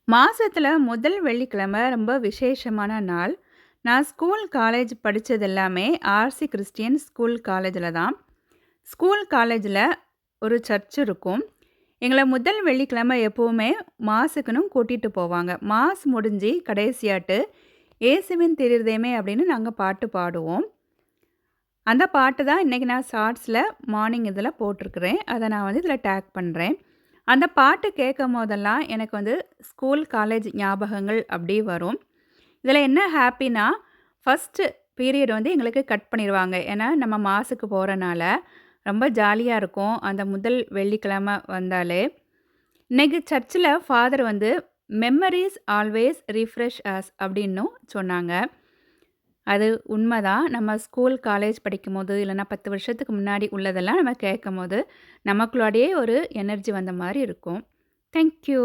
மாசத்துல முதல் வெள்ளிக்கிழமை ரொம்ப விசேஷமான நாள். நான் ஸ்கூல், காலேஜ் படிச்சது எல்லாமே ஆர்சி கிறிஸ்டியன் ஸ்கூல், காலேஜ்ல தான். ஸ்கூல், காலேஜ்ல ஒரு சர்ச் இருக்கும். எங்கள முதல் வெள்ளிக்கிழமை எப்பவுமே மாஸுக்குன்னு கூட்டிட்டு போவாங்க. மாஸ் முடிஞ்சு கடைசியாட்டு "இயேசுவின் திருதயமே" அப்படின்னு நாங்க பாட்டு பாடுவோம். அந்த பாட்டு தான் இன்னைக்கு நான் ஷார்ட்ஸ்ல மார்னிங் இதில போட்டிருக்கிறேன். அத நான் வந்து இதில டேக் பண்றேன். அந்த பாட்டு கேட்கும்போதெல்லாம் எனக்கு வந்து ஸ்கூல், காலேஜ் ஞாபகங்கள் அப்படியே வரும். இதில என்ன ஹேப்பினா, ஃபர்ஸ்ட்டு பீரியட் வந்து எங்களுக்கு கட் பண்ணிருவாங்க. ஏன்னா, நம்ம மாஸுக்கு போறனால ரொம்ப ஜாலியா இருக்கும். அந்த முதல் வெள்ளிக்கிழமை வந்தாலே. இன்னைக்கு சர்ச்சில ஃபாதர் வந்து "மெமரீஸ் ஆல்வேஸ் ரிஃப்ரெஷ் அஸ்" அப்படின்னும் சொன்னாங்க. அது உண்மதான். நம்ம ஸ்கூல், காலேஜ் படிக்கும்போது, இல்லன்னா 10 வருஷத்துக்கு முன்னாடி உள்ளதெல்லாம் நம்ம கேட்கும்போது, நமக்குள்ளாடையே ஒரு எனர்ஜி வந்த மாரி இருக்கும். Thank you.